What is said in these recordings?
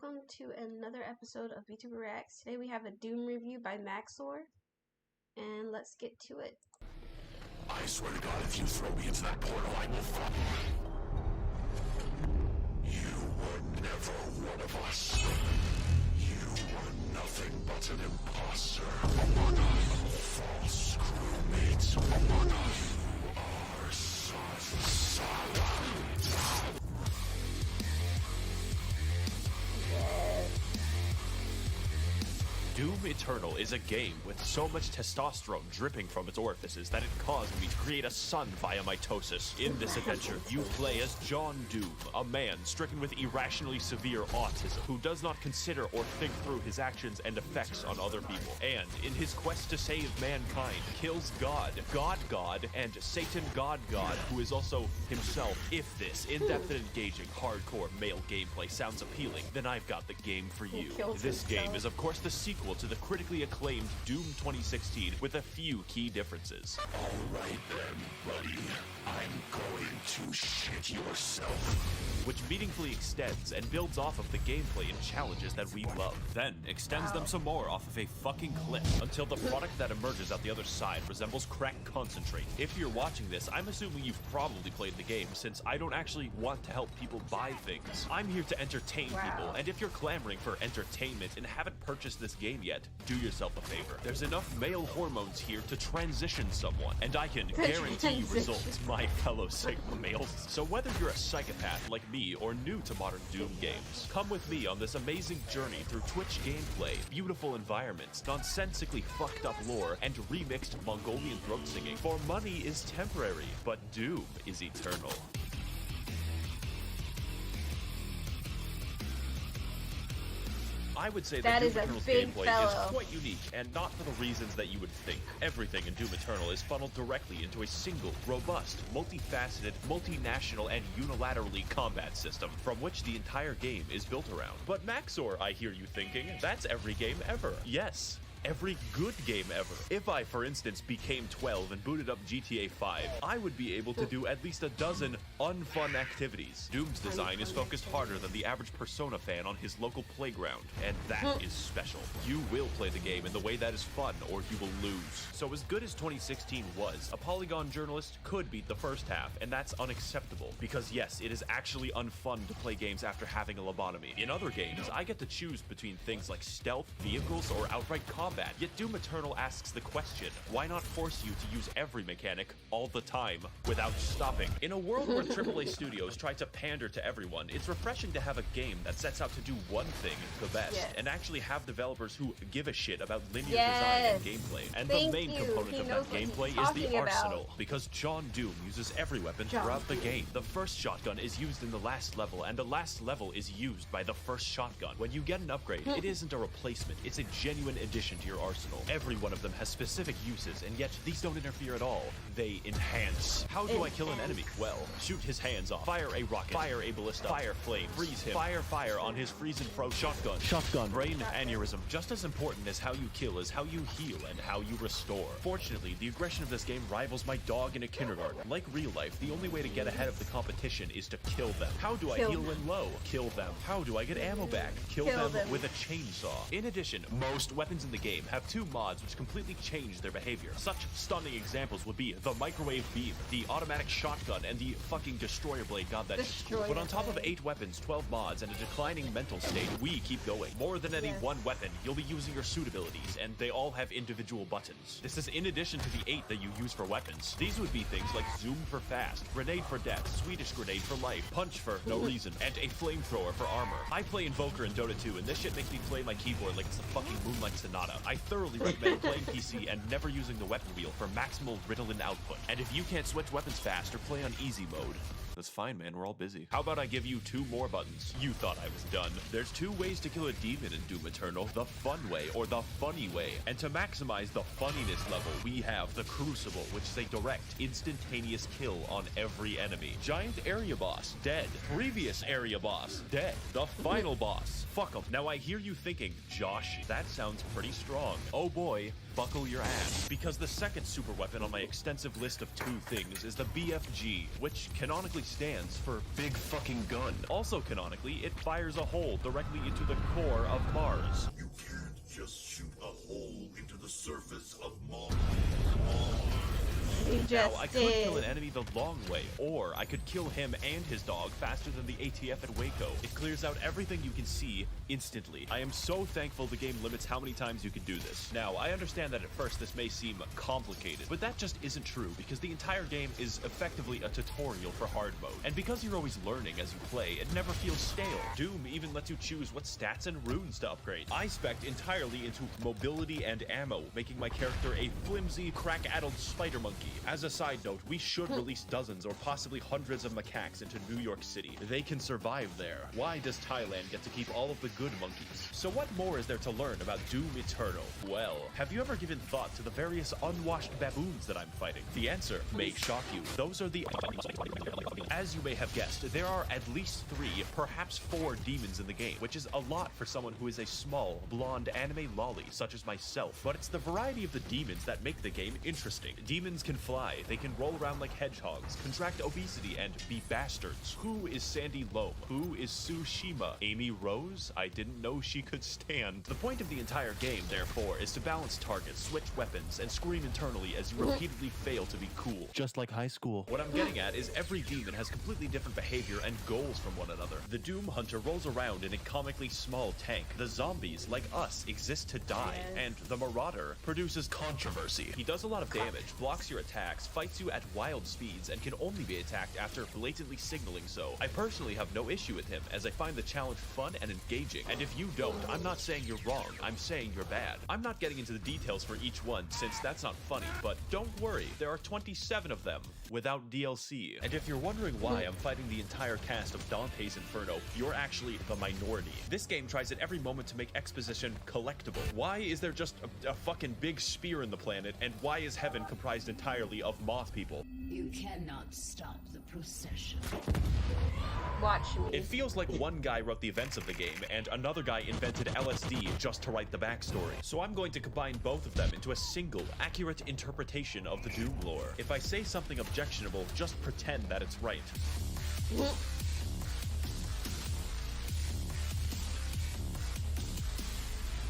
welcome to another episode of Vtuber Reacts. Today we have a Doom review by Maxor, and let's get to it. I swear to God, if you throw me into that portal, I will fall. You were never one of us. You were nothing but an imposter. A false crewmate. You are such Doom Eternal is a game with so much testosterone dripping from its orifices that it caused me to create a son via mitosis. In this adventure, you play as John Doom, a man stricken with irrationally severe autism who does not consider or think through his actions and effects on other people. And in his quest to save mankind, kills God, and Satan God, who is also himself. If this in-depth and engaging hardcore male gameplay sounds appealing, then I've got the game for you. This game is of course the sequel to the critically acclaimed Doom 2016 with a few key differences. Alright then, buddy. I'm going to shit yourself. Which meaningfully extends and builds off of the gameplay and challenges that we love. Then extends them some more off of a fucking cliff until the product that emerges out the other side resembles crack concentrate. If you're watching this, I'm assuming you've probably played the game since I don't actually want to help people buy things. I'm here to entertain people, and if you're clamoring for entertainment and haven't purchased this game yet, do yourself a favor. There's enough male hormones here to transition someone, and I can guarantee you results, my fellow Sigma males. So whether you're a psychopath like me or new to modern Doom games, come with me on this amazing journey through Twitch gameplay, beautiful environments, nonsensically fucked up lore, and remixed Mongolian throat singing. For money is temporary, but Doom is eternal. I would say that Doom Eternal's gameplay is quite unique, and not for the reasons that you would think. Everything in Doom Eternal is funneled directly into a single, robust, multifaceted, multinational, and unilaterally combat system, from which the entire game is built around. But Maxor, I hear you thinking, that's every game ever. Yes. Every good game ever. If I, for instance, became 12 and booted up GTA 5, I would be able to do at least a dozen unfun activities. Doom's design is focused harder than the average Persona fan on his local playground, and that is special. You will play the game in the way that is fun, or you will lose. So as good as 2016 was, a Polygon journalist could beat the first half, and that's unacceptable, because yes, it is actually unfun to play games after having a lobotomy. In other games, I get to choose between things like stealth, vehicles, or outright combat. Yet Doom Eternal asks the question, why not force you to use every mechanic all the time without stopping? In a world where AAA studios try to pander to everyone, it's refreshing to have a game that sets out to do one thing the best, and actually have developers who give a shit about linear design and gameplay. And the main component of that gameplay is the arsenal, because John Doom uses every weapon throughout the game. The first shotgun is used in the last level, and the last level is used by the first shotgun. When you get an upgrade, it isn't a replacement, it's a genuine addition to your arsenal. Every one of them has specific uses, and yet these don't interfere at all. They enhance. How do I kill an enemy? Well, shoot his hands off, fire a rocket, fire a ballista, fire flame, freeze him, fire on his freeze and froze shotgun, brain aneurysm. Just as important as how you kill is how you heal and how you restore. Fortunately, the aggression of this game rivals my dog in a kindergarten. Like real life, the only way to get ahead of the competition is to kill them. How do I heal when low? Kill them. How do I get ammo back? Kill them with a chainsaw. In addition, most weapons in the game have two mods which completely change their behavior. Such stunning examples would be the microwave beam, the automatic shotgun, and the fucking destroyer blade. God, that's cool. But on top of 8 weapons, 12 mods, and a declining mental state, we keep going. More than any one weapon, you'll be using your suit abilities, and they all have individual buttons. This is in addition to the 8 that you use for weapons. These would be things like zoom for fast, grenade for death, Swedish grenade for life, punch for no reason, and a flamethrower for armor. I play Invoker in Dota 2, and this shit makes me play my keyboard like it's the fucking Moonlight Sonata. I thoroughly recommend playing PC and never using the weapon wheel for maximal Ritalin output. And if you can't switch weapons fast or play on easy mode, that's fine, man, we're all busy. How about I give you 2 more buttons? You thought I was done. There's 2 ways to kill a demon in Doom Eternal, the fun way or the funny way. And to maximize the funniness level, we have the Crucible, which is a direct, instantaneous kill on every enemy. Giant area boss, dead. Previous area boss, dead. The final boss, fuck 'em. Now I hear you thinking, Josh, that sounds pretty strong. Oh boy, buckle your ass. Because the second super weapon on my extensive list of 2 things is the BFG, which canonically stands for Big Fucking Gun. Also canonically, it fires a hole directly into the core of Mars. You can't just shoot a hole into the surface of Mars. Now, I could kill an enemy the long way, or I could kill him and his dog faster than the ATF at Waco. It clears out everything you can see instantly. I am so thankful the game limits how many times you can do this. Now, I understand that at first this may seem complicated, but that just isn't true, because the entire game is effectively a tutorial for hard mode. And because you're always learning as you play, it never feels stale. Doom even lets you choose what stats and runes to upgrade. I spec'd entirely into mobility and ammo, making my character a flimsy, crack-addled spider monkey. As a side note, we should release dozens or possibly hundreds of macaques into New York City. They can survive there. Why does Thailand get to keep all of the good monkeys? So what more is there to learn about Doom Eternal? Well, have you ever given thought to the various unwashed baboons that I'm fighting? The answer may shock you. Those are the... As you may have guessed, there are at least 3, perhaps 4 demons in the game, which is a lot for someone who is a small, blonde anime lolly such as myself. But it's the variety of the demons that make the game interesting. Demons can fly, they can roll around like hedgehogs, contract obesity, and be bastards. Who is Sandy Loam? Who is Tsushima? Amy Rose? I didn't know she could stand. The point of the entire game, therefore, is to balance targets, switch weapons, and scream internally as you repeatedly fail to be cool. Just like high school. What I'm getting at is every demon has completely different behavior and goals from one another. The Doom Hunter rolls around in a comically small tank. The zombies, like us, exist to die. And the Marauder produces controversy. He does a lot of damage, blocks your attacks, fights you at wild speeds, and can only be attacked after blatantly signaling so. I personally have no issue with him, as I find the challenge fun and engaging. And if you don't, I'm not saying you're wrong, I'm saying you're bad. I'm not getting into the details for each one, since that's not funny, but don't worry, there are 27 of them, without DLC. And if you're wondering why I'm fighting the entire cast of Dante's Inferno, you're actually the minority. This game tries at every moment to make exposition collectible. Why is there just a fucking big spear in the planet, and why is heaven comprised entirely of moth people? You cannot stop the procession. Watch me. It feels like one guy wrote the events of the game, and another guy invented LSD just to write the backstory. So I'm going to combine both of them into a single, accurate interpretation of the Doom lore. If I say something objectionable, just pretend that it's right.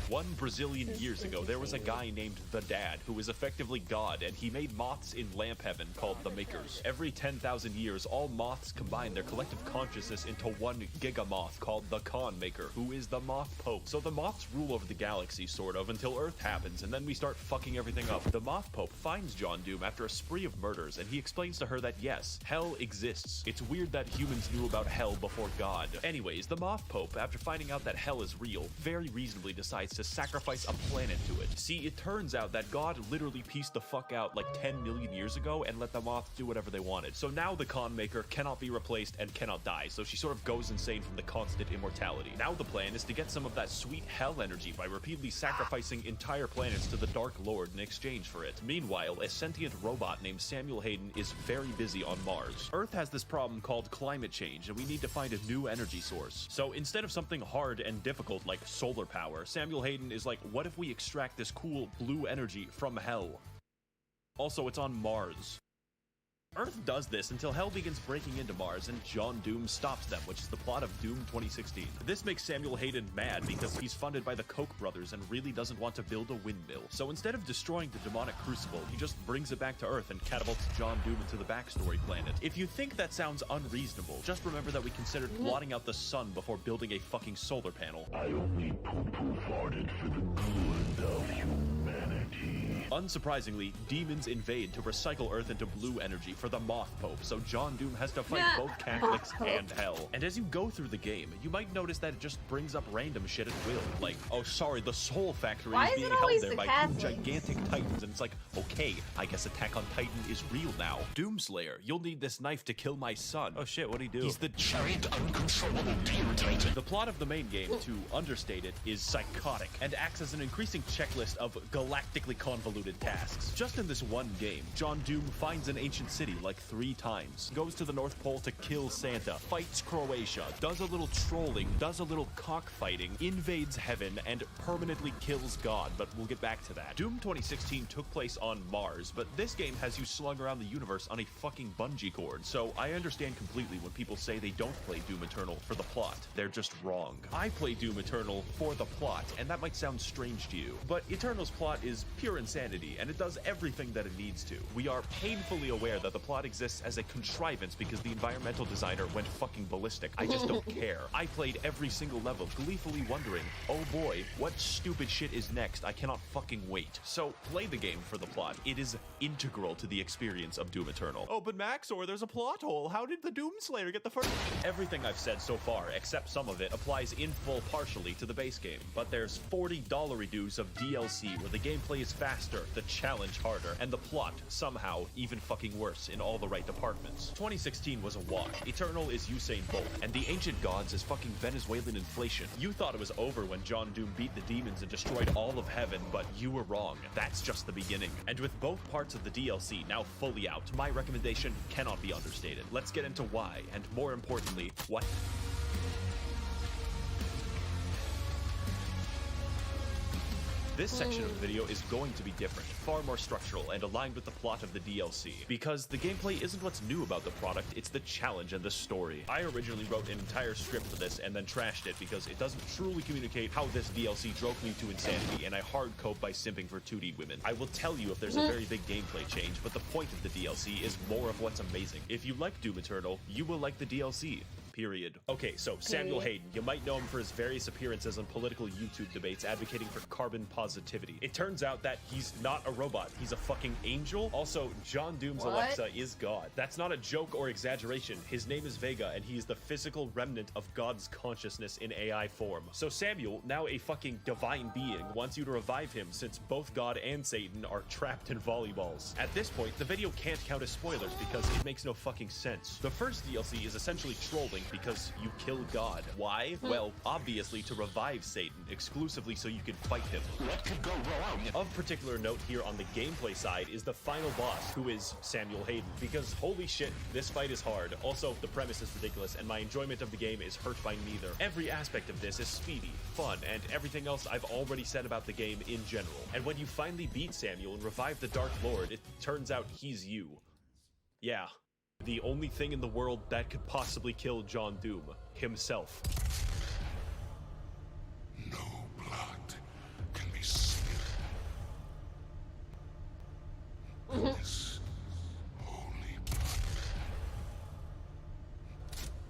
One Brazilian years ago, there was a guy named The Dad, who was effectively God, and he made moths in lamp heaven called the Makers. Every 10,000 years, all moths combine their collective consciousness into one gigamoth called the Khan Maker, who is the Moth Pope. So the moths rule over the galaxy, sort of, until Earth happens, and then we start fucking everything up. The Moth Pope finds John Doom after a spree of murders, and he explains to her that yes, hell exists. It's weird that humans knew about hell before God. Anyways, the Moth Pope, after finding out that hell is real, very reasonably decides to sacrifice a planet to it. See, it turns out that God literally pieced the fuck out like 10 million years ago and let the moths do whatever they wanted. So now the Khan Maker cannot be replaced and cannot die, so she sort of goes insane from the constant immortality. Now the plan is to get some of that sweet hell energy by repeatedly sacrificing entire planets to the Dark Lord in exchange for it. Meanwhile, a sentient robot named Samuel Hayden is very busy on Mars. Earth has this problem called climate change, and we need to find a new energy source. So instead of something hard and difficult like solar power, Samuel Hayden is like, what if we extract this cool blue energy from hell? Also, it's on Mars. Earth does this until hell begins breaking into Mars and John Doom stops them, which is the plot of Doom 2016. This makes Samuel Hayden mad because he's funded by the Koch brothers and really doesn't want to build a windmill. So instead of destroying the demonic crucible, he just brings it back to Earth and catapults John Doom into the backstory planet. If you think that sounds unreasonable, just remember that we considered blotting out the sun before building a fucking solar panel. I only poo-poo farted for the good of humanity. Unsurprisingly, demons invade to recycle Earth into blue energy for the Moth Pope, so John Doom has to fight both Catholics and hell. And as you go through the game, you might notice that it just brings up random shit at will. Like, oh sorry, the Soul Factory is being held there by two gigantic titans, and it's like, okay, I guess Attack on Titan is real now. Doomslayer, you'll need this knife to kill my son. Oh shit, what'd he do? He's the giant uncontrollable demon titan. The plot of the main game, to understate it, is psychotic, and acts as an increasing checklist of galactically convoluted convoluted tasks. Just in this one game, John Doom finds an ancient city like 3 times, goes to the North Pole to kill Santa, fights Croatia, does a little trolling, does a little cockfighting, invades heaven, and permanently kills God, but we'll get back to that. Doom 2016 took place on Mars, but this game has you slung around the universe on a fucking bungee cord, so I understand completely when people say they don't play Doom Eternal for the plot. They're just wrong. I play Doom Eternal for the plot, and that might sound strange to you, but Eternal's plot is pure insanity, and it does everything that it needs to. We are painfully aware that the plot exists as a contrivance because the environmental designer went fucking ballistic. I just don't care. I played every single level, gleefully wondering, oh boy, what stupid shit is next? I cannot fucking wait. So, play the game for the plot. It is integral to the experience of Doom Eternal. Oh, but Maxor, there's a plot hole. How did the Doomslayer get the first? Everything I've said so far, except some of it, applies in full partially to the base game. But there's $40 redos of DLC where the gameplay is faster, the challenge harder, and the plot, somehow, even fucking worse in all the right departments. 2016 was a wash. Eternal is Usain Bolt, and the ancient gods is fucking Venezuelan inflation. You thought it was over when John Doom beat the demons and destroyed all of heaven, but you were wrong. That's just the beginning. And with both parts of the DLC now fully out, my recommendation cannot be understated. Let's get into why, and more importantly, what. This section of the video is going to be different, far more structural, and aligned with the plot of the DLC. Because the gameplay isn't what's new about the product, it's the challenge and the story. I originally wrote an entire script for this and then trashed it because it doesn't truly communicate how this DLC drove me to insanity, and I hard cope by simping for 2D women. I will tell you if there's a very big gameplay change, but the point of the DLC is more of what's amazing. If you like Doom Eternal, you will like the DLC. Period. Okay, so Samuel Hayden. You might know him for his various appearances on political YouTube debates advocating for carbon positivity. It turns out that he's not a robot. He's a fucking angel. Also, John Doom's Alexa is God. That's not a joke or exaggeration. His name is Vega, and he is the physical remnant of God's consciousness in AI form. So Samuel, now a fucking divine being, wants you to revive him since both God and Satan are trapped in volleyballs. At this point, the video can't count as spoilers because it makes no fucking sense. The first DLC is essentially trolling because you kill God. Why? Well, obviously to revive Satan, exclusively so you can fight him. What could go wrong? Of particular note here on the gameplay side is the final boss, who is Samuel Hayden, because holy shit, this fight is hard. Also, the premise is ridiculous, and my enjoyment of the game is hurt by neither. Every aspect of this is speedy, fun, and everything else I've already said about the game in general. And when you finally beat Samuel and revive the Dark Lord, it turns out he's you. Yeah. The only thing in the world that could possibly kill John Doom, himself. No blood can be spilled. This holy blood.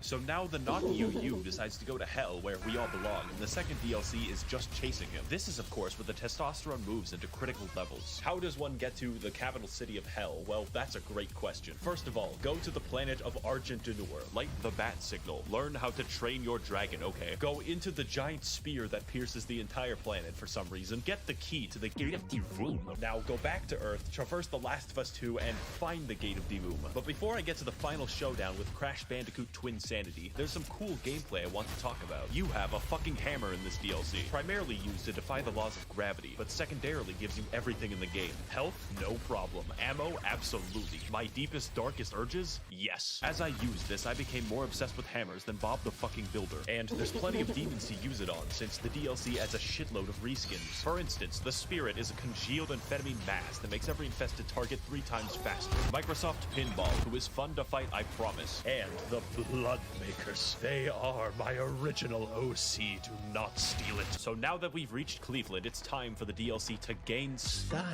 So now the not you decides to go to hell where we all belong, and the second DLC is just chasing him. This is, of course, where the testosterone moves into critical levels. How does one get to the capital city of hell? Well, that's a great question. First of all, go to the planet of Argent Denur, light the bat signal, learn how to train your dragon, okay? Go into the giant spear that pierces the entire planet for some reason, get the key to the Gate of Divum. Now go back to Earth, traverse The Last of Us 2, and find the Gate of Divum. But before I get to the final showdown with Crash Bandicoot Twin Sanity, there's some cool gameplay I want to talk about. You have a fucking hammer in this DLC, primarily used to defy the laws of gravity, but secondarily gives you everything in the game. Health? No problem. Ammo? Absolutely. My deepest, darkest urges? Yes. As I used this, I became more obsessed with hammers than Bob the fucking Builder. And there's plenty of demons to use it on, since the DLC adds a shitload of reskins. For instance, the Spirit is a congealed amphetamine mass that makes every infested target 3 times faster. Microsoft Pinball, who is fun to fight, I promise. And the Blood Makers. They are my original OC. Do not steal it. So now that we've reached Cleveland, it's time for the DLC to gain style.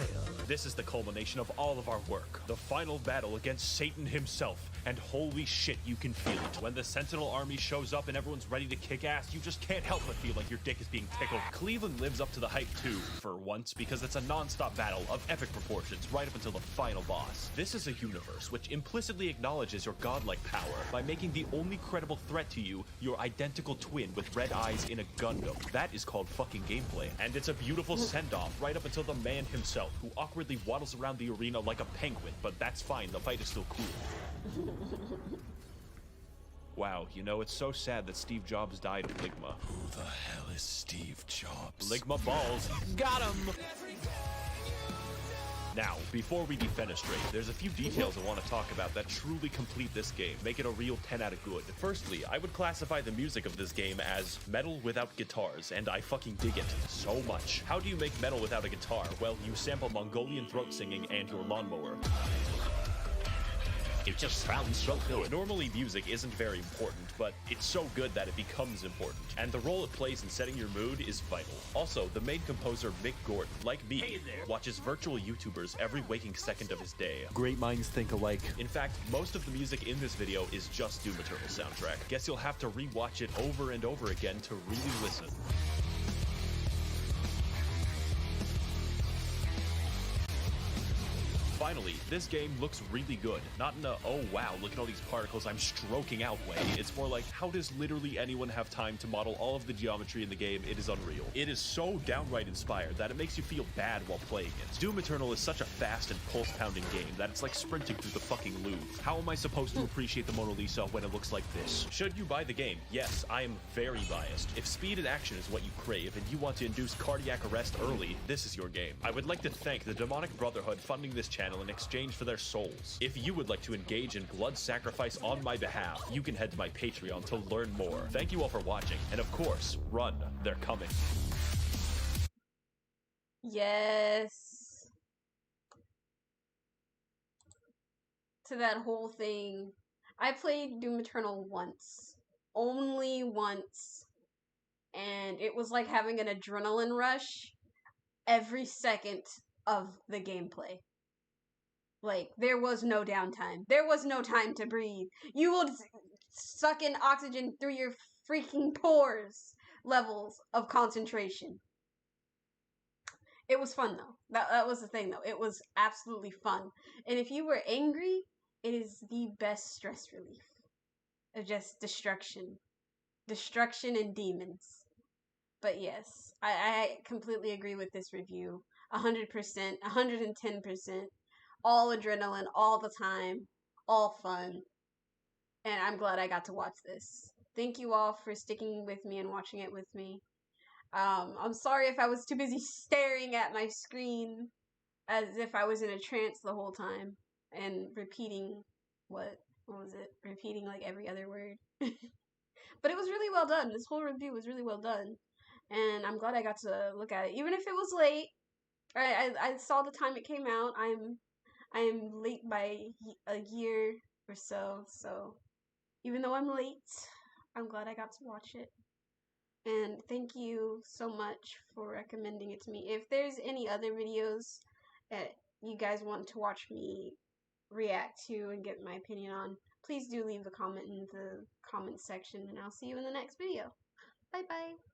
This is the culmination of all of our work. The final battle against Satan himself. And holy shit, you can feel it. When the Sentinel army shows up and everyone's ready to kick ass, you just can't help but feel like your dick is being tickled. Cleveland lives up to the hype too, for once, because it's a non-stop battle of epic proportions right up until the final boss. This is a universe which implicitly acknowledges your godlike power by making the only credible threat to you your identical twin with red eyes in a Gundam. That is called fucking gameplay. And it's a beautiful send-off right up until the man himself, who awkwardly waddles around the arena like a penguin, but that's fine, the fight is still cool. Wow, you know, it's so sad that Steve Jobs died of Ligma. Who the hell is Steve Jobs? Ligma balls. Got him! Now, before we defenestrate, there's a few details I want to talk about that truly complete this game, make it a real 10 out of good. Firstly, I would classify the music of this game as metal without guitars, and I fucking dig it so much. How do you make metal without a guitar? Well, you sample Mongolian throat singing and your lawnmower. It just sounds so good. Normally, music isn't very important, but it's so good that it becomes important. And the role it plays in setting your mood is vital. Also, the main composer, Mick Gordon, like me, watches virtual YouTubers every waking second of his day. Great minds think alike. In fact, most of the music in this video is just Doom Eternal soundtrack. Guess you'll have to rewatch it over and over again to really listen. Finally, this game looks really good. Not in a, oh wow, look at all these particles I'm stroking out way. It's more like, how does literally anyone have time to model all of the geometry in the game? It is unreal. It is so downright inspired that it makes you feel bad while playing it. Doom Eternal is such a fast and pulse-pounding game that it's like sprinting through the fucking Louvre. How am I supposed to appreciate the Mona Lisa when it looks like this? Should you buy the game? Yes, I am very biased. If speed and action is what you crave and you want to induce cardiac arrest early, this is your game. I would like to thank the Demonic Brotherhood funding this channel in exchange for their souls. If you would like to engage in blood sacrifice on my behalf, you can head to my Patreon to learn more. Thank you all for watching, and of course, run, they're coming. Yes. To that whole thing. I played Doom Eternal once. Only once. And it was like having an adrenaline rush every second of the gameplay. Like, there was no downtime. There was no time to breathe. You would suck in oxygen through your freaking pores levels of concentration. It was fun, though. That was the thing, though. It was absolutely fun. And if you were angry, it is the best stress relief. Of just destruction. Destruction and demons. But yes, I completely agree with this review. 100%, 110%. All adrenaline, all the time, all fun. And I'm glad I got to watch this. Thank you all for sticking with me and watching it with me. I'm sorry if I was too busy staring at my screen as if I was in a trance the whole time and repeating what was it? Repeating like every other word. But it was really well done. This whole review was really well done. And I'm glad I got to look at it. Even if it was late, I saw the time it came out. I am late by a year or so, so even though I'm late, I'm glad I got to watch it. And thank you so much for recommending it to me. If there's any other videos that you guys want to watch me react to and get my opinion on, please do leave a comment in the comment section, and I'll see you in the next video. Bye bye!